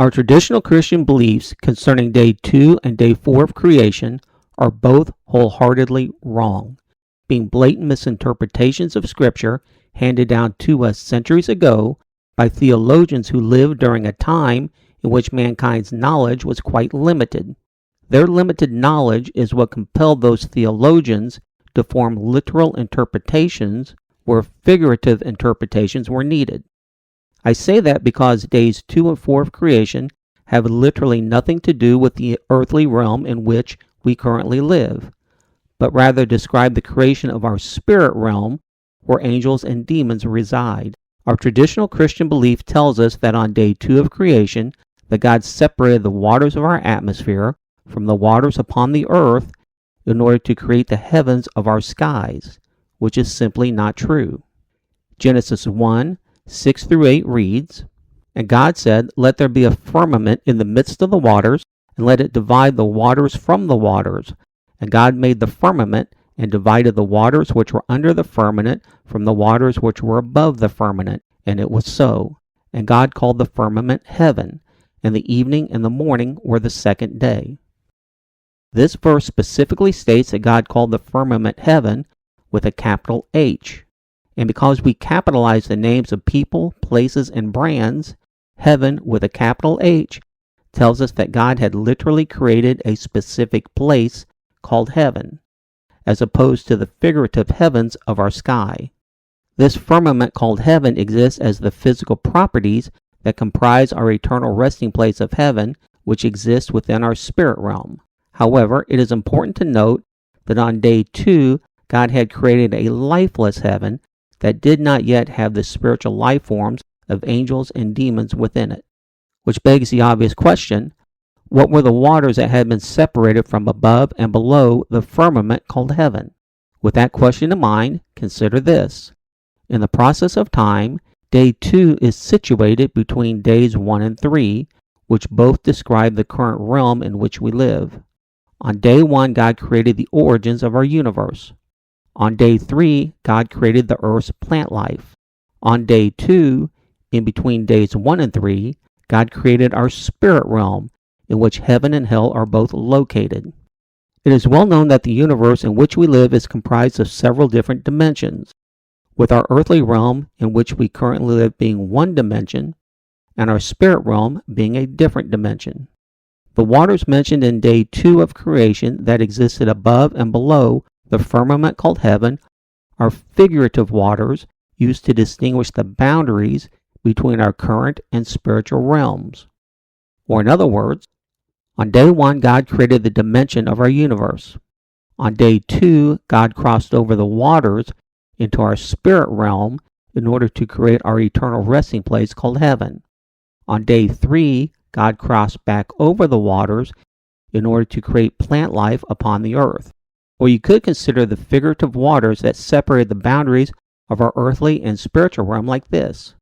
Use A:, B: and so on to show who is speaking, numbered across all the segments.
A: Our traditional Christian beliefs concerning day 2 and day 4 of creation are both wholeheartedly wrong, being blatant misinterpretations of Scripture handed down to us centuries ago by theologians who lived during a time in which mankind's knowledge was quite limited. Their limited knowledge is what compelled those theologians to form literal interpretations where figurative interpretations were needed. I say that because days 2 and 4 of creation have literally nothing to do with the earthly realm in which we currently live, but rather describe the creation of our spirit realm where angels and demons reside. Our traditional Christian belief tells us that on day 2 of creation, that God separated the waters of our atmosphere from the waters upon the earth in order to create the heavens of our skies, which is simply not true. Genesis 1:6-8 reads, "And God said, Let there be a firmament in the midst of the waters, and let it divide the waters from the waters. And God made the firmament, and divided the waters which were under the firmament from the waters which were above the firmament. And it was so. And God called the firmament heaven, and the evening and the morning were the second day." This verse specifically states that God called the firmament heaven with a capital H. And because we capitalize the names of people, places, and brands, heaven with a capital H tells us that God had literally created a specific place called heaven, as opposed to the figurative heavens of our sky. This firmament called heaven exists as the physical properties that comprise our eternal resting place of heaven, which exists within our spirit realm. However, it is important to note that on day 2, God had created a lifeless heaven that did not yet have the spiritual life forms of angels and demons within it. Which begs the obvious question, what were the waters that had been separated from above and below the firmament called heaven? With that question in mind, consider this. In the process of time, day 2 is situated between days 1 and 3, which both describe the current realm in which we live. On day 1, God created the origins of our universe. On day 3, God created the earth's plant life. On day 2, in between days 1 and 3, God created our spirit realm, in which heaven and hell are both located. It is well known that the universe in which we live is comprised of several different dimensions, with our earthly realm in which we currently live being one dimension, and our spirit realm being a different dimension. The waters mentioned in day 2 of creation that existed above and below the firmament called heaven are figurative waters used to distinguish the boundaries between our current and spiritual realms. Or in other words, on day 1, God created the dimension of our universe. On day 2, God crossed over the waters into our spirit realm in order to create our eternal resting place called heaven. On day 3, God crossed back over the waters in order to create plant life upon the earth. Or you could consider the figurative waters that separate the boundaries of our earthly and spiritual realm like this.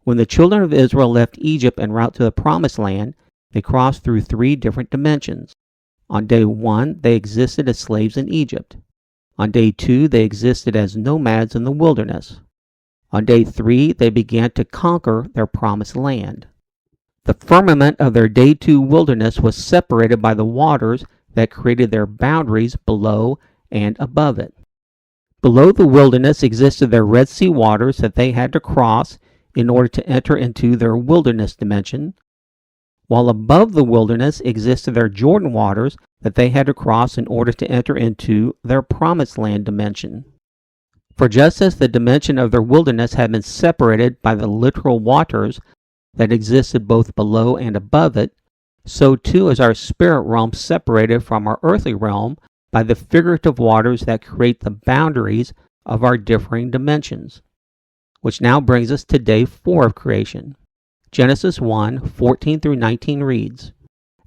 A: When the children of Israel left Egypt en route to the Promised Land, they crossed through 3 different dimensions. On day 1, they existed as slaves in Egypt. On day 2, they existed as nomads in the wilderness. On day 3, they began to conquer their Promised Land. The firmament of their day 2 wilderness was separated by the waters that created their boundaries below and above it. Below the wilderness existed their Red Sea waters that they had to cross in order to enter into their wilderness dimension, while above the wilderness existed their Jordan waters that they had to cross in order to enter into their Promised Land dimension. For just as the dimension of their wilderness had been separated by the literal waters that existed both below and above it, so too is our spirit realm separated from our earthly realm by the figurative waters that create the boundaries of our differing dimensions. Which now brings us to day 4 of creation. Genesis 1:14-19 reads,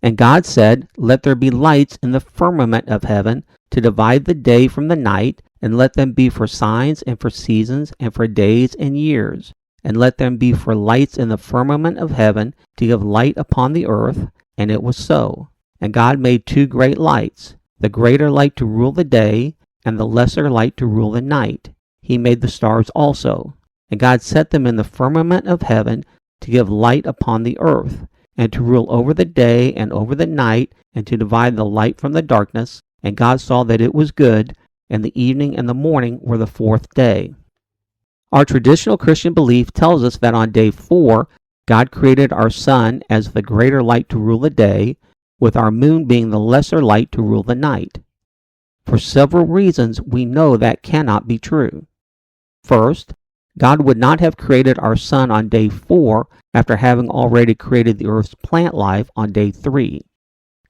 A: "And God said, Let there be lights in the firmament of heaven to divide the day from the night, and let them be for signs and for seasons and for days and years. And let them be for lights in the firmament of heaven to give light upon the earth. And it was so. And God made 2 great lights, the greater light to rule the day, and the lesser light to rule the night. He made the stars also. And God set them in the firmament of heaven to give light upon the earth, and to rule over the day and over the night, and to divide the light from the darkness. And God saw that it was good, and the evening and the morning were the fourth day. Our traditional Christian belief tells us that on day 4, God created our sun as the greater light to rule the day, with our moon being the lesser light to rule the night. For several reasons, we know that cannot be true. First, God would not have created our sun on day 4 after having already created the earth's plant life on day 3.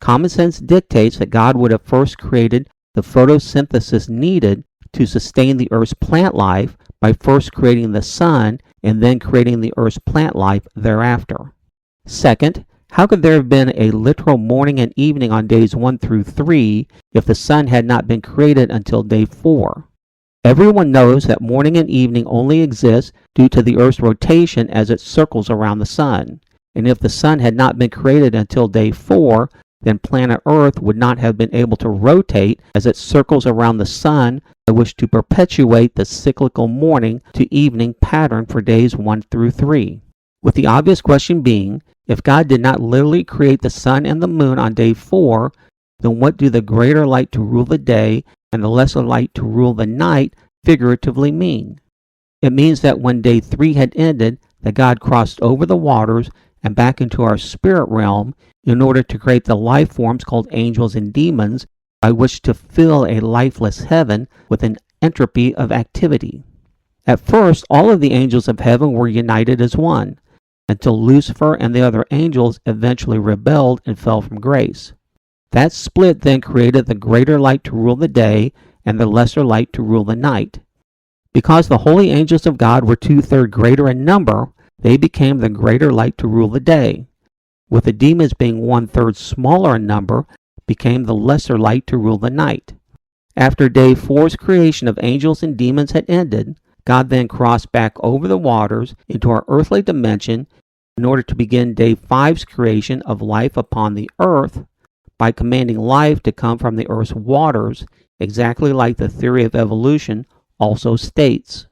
A: Common sense dictates that God would have first created the photosynthesis needed to sustain the earth's plant life by first creating the sun and then creating the earth's plant life thereafter. Second, how could there have been a literal morning and evening on days 1 through 3 if the sun had not been created until day 4? Everyone knows that morning and evening only exist due to the earth's rotation as it circles around the sun. And if the sun had not been created until day 4, then planet Earth would not have been able to rotate as it circles around the sun, by which to perpetuate the cyclical morning to evening pattern for days 1 through 3. With the obvious question being, if God did not literally create the sun and the moon on day 4, then what do the greater light to rule the day and the lesser light to rule the night figuratively mean? It means that when day 3 had ended, that God crossed over the waters and back into our spirit realm in order to create the life forms called angels and demons, by which to fill a lifeless heaven with an entropy of activity. At first, all of the angels of heaven were united as one, until Lucifer and the other angels eventually rebelled and fell from grace. That split then created the greater light to rule the day and the lesser light to rule the night. Because the holy angels of God were 2/3 greater in number, they became the greater light to rule the day. With the demons being 1/3 smaller in number, became the lesser light to rule the night. After day 4's creation of angels and demons had ended, God then crossed back over the waters into our earthly dimension in order to begin day 5's creation of life upon the earth by commanding life to come from the earth's waters, exactly like the theory of evolution also states.